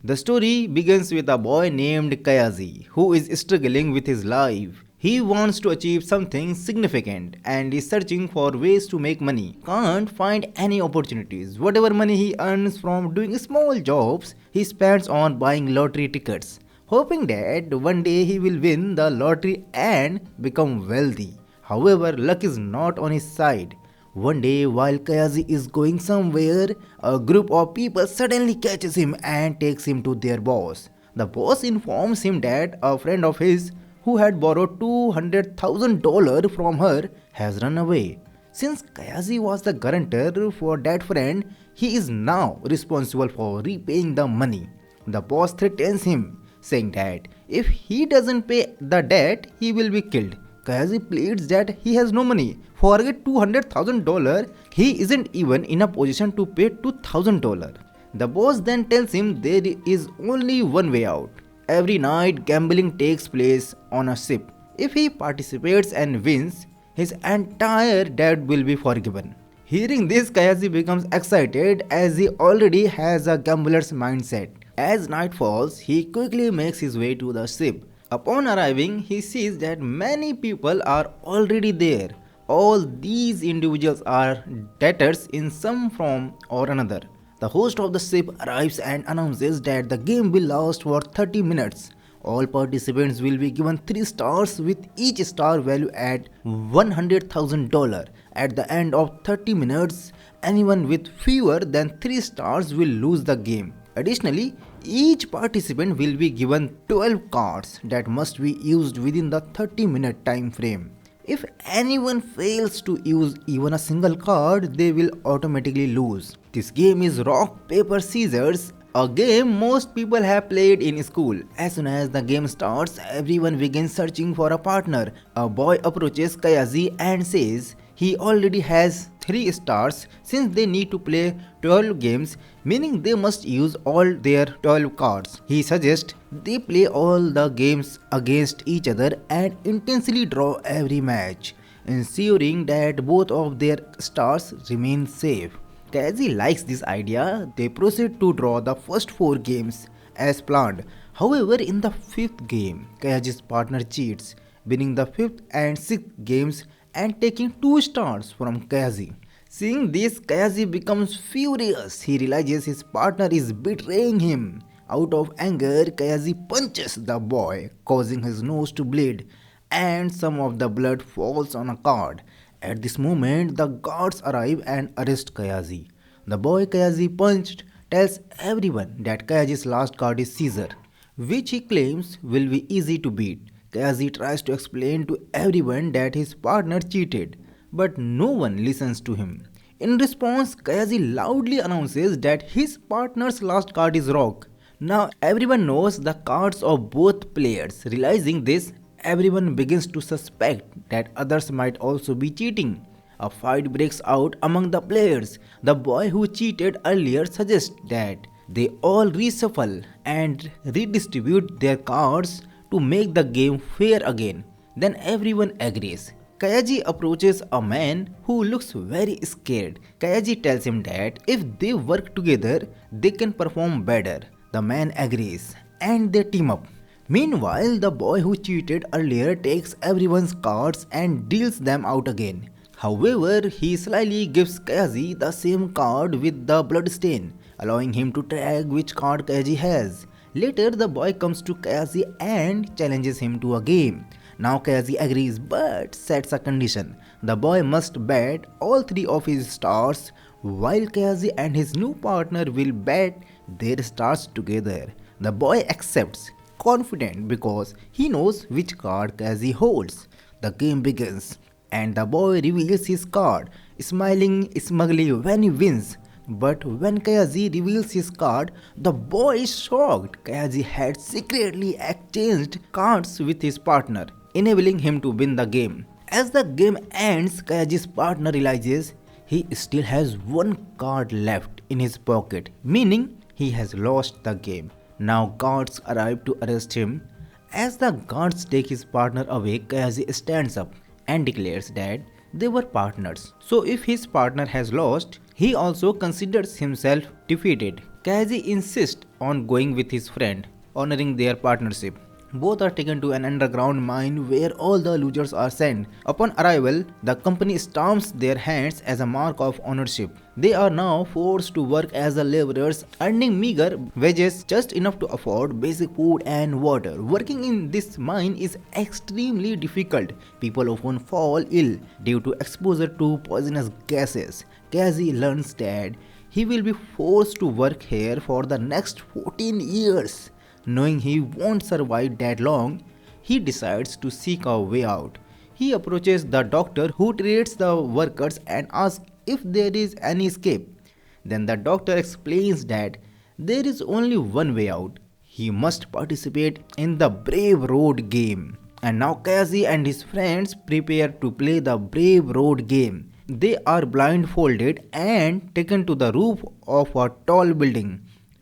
The story begins with a boy named Kayazi who is struggling with his life. He wants to achieve something significant and is searching for ways to make money. Can't find any opportunities. Whatever money he earns from doing small jobs, he spends on buying lottery tickets, hoping that one day he will win the lottery and become wealthy. However, luck is not on his side. One day, while Kayazi is going somewhere, a group of people suddenly catches him and takes him to their boss. The boss informs him that a friend of his who had borrowed $200,000 from her has run away. Since Kayazi was the guarantor for that friend, he is now responsible for repaying the money. The boss threatens him, saying that if he doesn't pay the debt, he will be killed. Kayazi pleads that he has no money. Forget $200,000, he isn't even in a position to pay $2,000. The boss then tells him there is only one way out. Every night, gambling takes place on a ship. If he participates and wins, his entire debt will be forgiven. Hearing this, Kayazi becomes excited as he already has a gambler's mindset. As night falls, he quickly makes his way to the ship. Upon arriving, he sees that many people are already there. All these individuals are debtors in some form or another. The host of the ship arrives and announces that the game will last for 30 minutes. All participants will be given 3 stars with each star value at $100,000. At the end of 30 minutes, anyone with fewer than 3 stars will lose the game. Additionally, each participant will be given 12 cards that must be used within the 30-minute time frame. If anyone fails to use even a single card, they will automatically lose. This game is rock, paper, scissors, a game most people have played in school. As soon as the game starts, everyone begins searching for a partner. A boy approaches Kayazi and says he already has 3 stars since they need to play 12 games, meaning they must use all their 12 cards. He suggests they play all the games against each other and intensely draw every match, ensuring that both of their stars remain safe. Kazi likes this idea. They proceed to draw the first 4 games as planned. However, in the 5th game, Kayaji's partner cheats, winning the 5th and 6th games and taking 2 stars from Kayaji. Seeing this, Kayaji becomes furious. He realizes his partner is betraying him. Out of anger, Kayaji punches the boy, causing his nose to bleed, and some of the blood falls on a card. At this moment, the guards arrive and arrest Kayaji. The boy Kayaji punched tells everyone that Kayaji's last card is Caesar, which he claims will be easy to beat. Kayaji tries to explain to everyone that his partner cheated, but no one listens to him. In response, Kayaji loudly announces that his partner's last card is Rock. Now everyone knows the cards of both players. Realizing this, everyone begins to suspect that others might also be cheating. A fight breaks out among the players. The boy who cheated earlier suggests that they all reshuffle and redistribute their cards to make the game fair again. Then everyone agrees. Kayaji approaches a man who looks very scared. Kayaji tells him that if they work together, they can perform better. The man agrees and they team up. Meanwhile, the boy who cheated earlier takes everyone's cards and deals them out again. However, he slyly gives Kayaji the same card with the blood stain, allowing him to track which card Kayaji has. Later, the boy comes to Kayaji and challenges him to a game. Now Kayaji agrees but sets a condition. The boy must bet all 3 of his stars, while Kayaji and his new partner will bet their stars together. The boy accepts, confident because he knows which card Kayaji holds. The game begins and the boy reveals his card, smiling smugly when he wins. But when Kayaji reveals his card, the boy is shocked. Kayaji had secretly exchanged cards with his partner, enabling him to win the game. As the game ends, Kayaji's partner realizes he still has 1 card left in his pocket, meaning he has lost the game. Now guards arrive to arrest him. As the guards take his partner away, Kayaji stands up and declares that they were partners. So if his partner has lost, he also considers himself defeated. Kayaji insists on going with his friend, honoring their partnership. Both are taken to an underground mine where all the losers are sent. Upon arrival, the company stamps their hands as a mark of ownership. They are now forced to work as the laborers, earning meager wages just enough to afford basic food and water. Working in this mine is extremely difficult. People often fall ill due to exposure to poisonous gases. Casey learns that he will be forced to work here for the next 14 years. Knowing he won't survive that long, he decides to seek a way out. He approaches the doctor who treats the workers and asks if there is any escape. Then the doctor explains that there is only one way out. He must participate in the Brave Road game. And now Casey and his friends prepare to play the Brave Road game. They are blindfolded and taken to the roof of a tall building.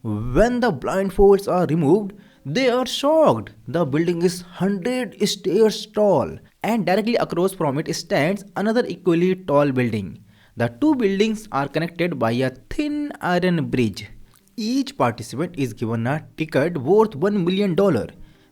When the blindfolds are removed, they are shocked. The building is 100 stairs tall, and directly across from it stands another equally tall building. The two buildings are connected by a thin iron bridge. Each participant is given a ticket worth $1 million.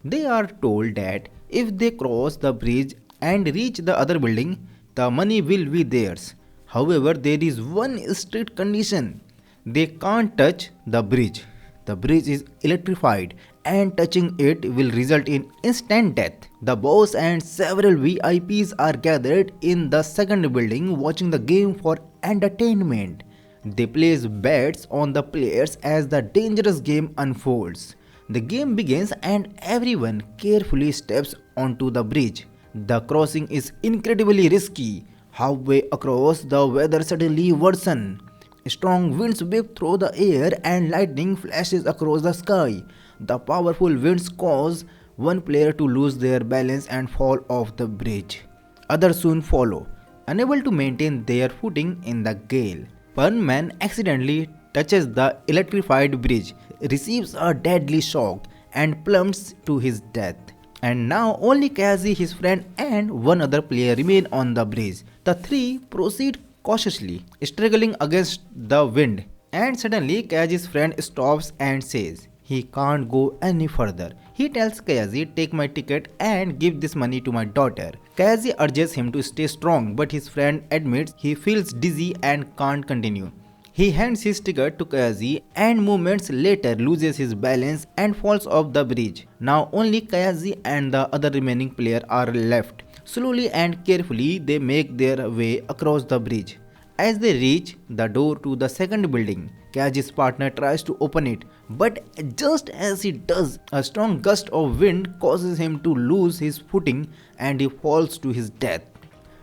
They are told that if they cross the bridge and reach the other building, the money will be theirs. However, there is one strict condition. They can't touch the bridge. The bridge is electrified and touching it will result in instant death. The boss and several VIPs are gathered in the second building watching the game for entertainment. They place bets on the players as the dangerous game unfolds. The game begins and everyone carefully steps onto the bridge. The crossing is incredibly risky. Halfway across, the weather suddenly worsens. Strong winds whip through the air and lightning flashes across the sky. The powerful winds cause one player to lose their balance and fall off the bridge. Others soon follow, unable to maintain their footing in the gale. One man accidentally touches the electrified bridge, receives a deadly shock, and plummets to his death. And now only Casey, his friend, and one other player remain on the bridge. The three proceed cautiously, struggling against the wind. And suddenly, Kazi's friend stops and says he can't go any further. He tells Kazi, "Take my ticket and give this money to my daughter." Kazi urges him to stay strong, but his friend admits he feels dizzy and can't continue. He hands his ticket to Kazi and moments later loses his balance and falls off the bridge. Now only Kazi and the other remaining player are left. Slowly and carefully they make their way across the bridge. As they reach the door to the second building, Kazi's partner tries to open it, but just as he does, a strong gust of wind causes him to lose his footing and he falls to his death.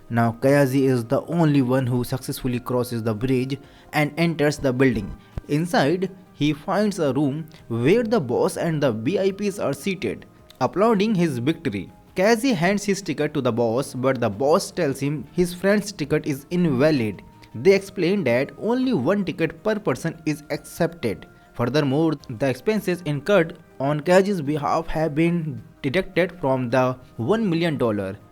Now Kazi is the only one who successfully crosses the bridge and enters the building. Inside, he finds a room where the boss and the VIPs are seated, applauding his victory. Kazi hands his ticket to the boss, but the boss tells him his friend's ticket is invalid. They explain that only one ticket per person is accepted. Furthermore, the expenses incurred on Kazi's behalf have been deducted from the $1 million,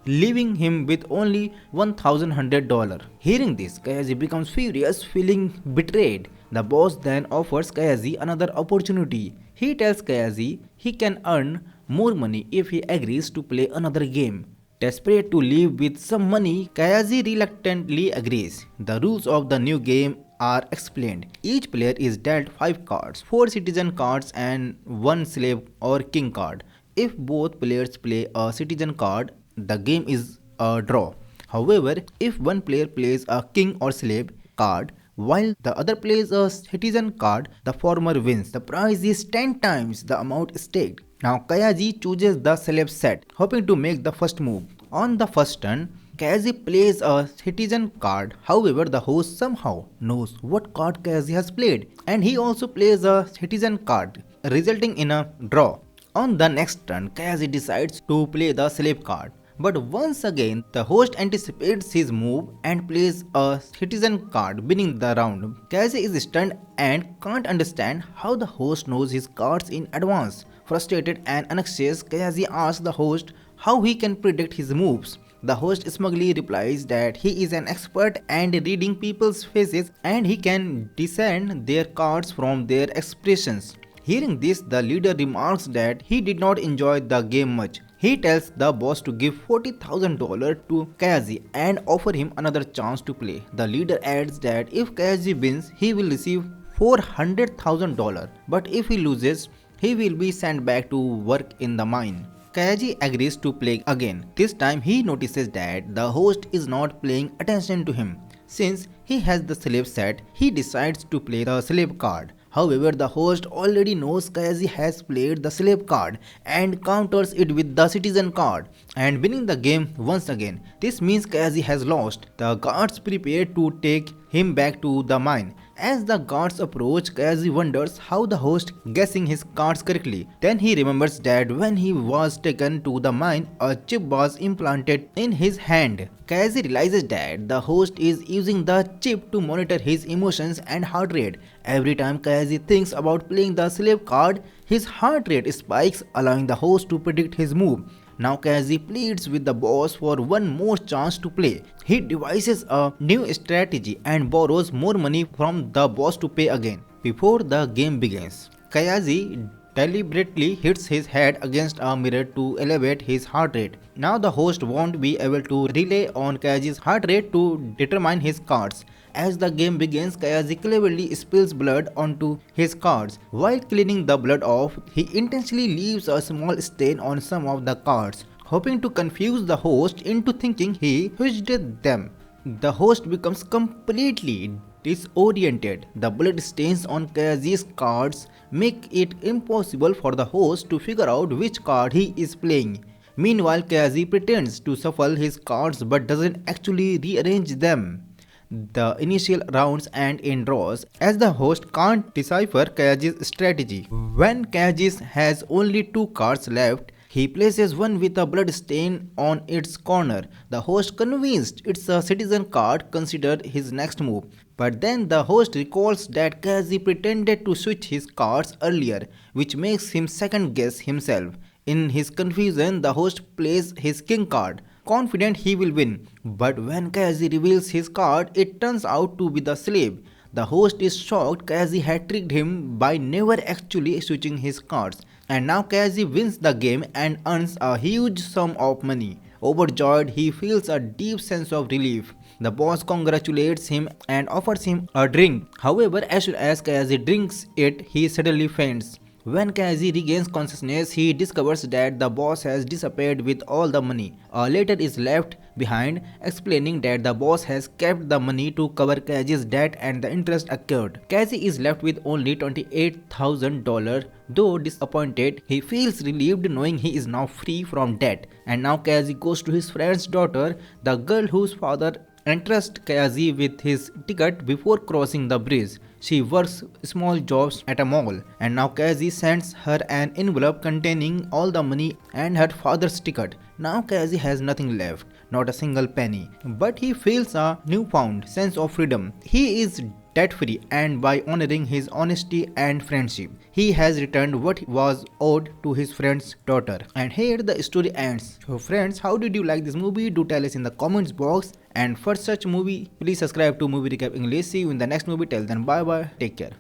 leaving him with only $1,100. Hearing this, Kazi becomes furious, feeling betrayed. The boss then offers Kazi another opportunity. He tells Kazi he can earn more money if he agrees to play another game. Desperate to leave with some money, Kazi reluctantly agrees. The rules of the new game are explained. Each player is dealt 5 cards, 4 citizen cards and 1 slave or king card. If both players play a citizen card, the game is a draw. However, if one player plays a king or slave card while the other plays a citizen card, the former wins. The prize is 10 times the amount staked. Now Kazi chooses the slave set, hoping to make the first move. On the first turn, Kazi plays a citizen card. However, the host somehow knows what card Kazi has played, and he also plays a citizen card, resulting in a draw. On the next turn, Kazi decides to play the slave card. But once again, the host anticipates his move and plays a citizen card, winning the round. Kazi is stunned and can't understand how the host knows his cards in advance. Frustrated and anxious, Kazi asks the host how he can predict his moves. The host smugly replies that he is an expert and reading people's faces and he can discern their cards from their expressions. Hearing this, the leader remarks that he did not enjoy the game much. He tells the boss to give $40,000 to Kayazi and offer him another chance to play. The leader adds that if Kayazi wins, he will receive $400,000, but if he loses, he will be sent back to work in the mine. Kayaji agrees to play again. This time he notices that the host is not paying attention to him. Since he has the slave set, he decides to play the slave card. However, the host already knows Kayaji has played the slave card and counters it with the citizen card and winning the game once again. This means Kayaji has lost. The guards prepare to take him back to the mine. As the guards approach, Kayaji wonders how the host guessing his cards correctly. Then he remembers that when he was taken to the mine, a chip was implanted in his hand. Kayaji realizes that the host is using the chip to monitor his emotions and heart rate. Every time Kayaji thinks about playing the slave card, his heart rate spikes, allowing the host to predict his move. Now Kayaji pleads with the boss for one more chance to play. He devises a new strategy and borrows more money from the boss to pay again. Before the game begins, Kayaji deliberately hits his head against a mirror to elevate his heart rate. Now the host won't be able to rely on Kayaji's heart rate to determine his cards. As the game begins, Kayaji cleverly spills blood onto his cards. While cleaning the blood off, he intentionally leaves a small stain on some of the cards, hoping to confuse the host into thinking he hushed them. The host becomes completely disoriented. The blood stains on Kayaji's cards make it impossible for the host to figure out which card he is playing. Meanwhile, Kayaji pretends to shuffle his cards but doesn't actually rearrange them the initial rounds and in draws, as the host can't decipher Kayaji's strategy. When Kayaji has only two cards left, he places one with a blood stain on its corner. The host, convinced it's a citizen card, considered his next move. But then the host recalls that Kayaji pretended to switch his cards earlier, which makes him second guess himself. In his confusion, the host plays his king card, confident he will win. But when Kayaji reveals his card, it turns out to be the slave. The host is shocked Kayaji had tricked him by never actually switching his cards. And now Kayaji wins the game and earns a huge sum of money. Overjoyed, he feels a deep sense of relief. The boss congratulates him and offers him a drink. However, as soon as Kayaji drinks it, he suddenly faints. When Kayaji regains consciousness, he discovers that the boss has disappeared with all the money. A letter is left behind explaining that the boss has kept the money to cover Kayaji's debt and the interest accrued. Kayaji is left with only $28,000. Though disappointed, he feels relieved knowing he is now free from debt. And now Kayaji goes to his friend's daughter, the girl whose father entrusts Kayaji with his ticket before crossing the bridge. She works small jobs at a mall, and now Kayaji sends her an envelope containing all the money and her father's ticket. Now Kayaji has nothing left, not a single penny, but he feels a newfound sense of freedom. He is debt-free, and by honoring his honesty and friendship, he has returned what was owed to his friend's daughter. And here the story ends. So friends, how did you like this movie? Do tell us in the comments box. And for such movie, please subscribe to Movie Recap English. See you in the next movie. Till then, bye bye. Take care.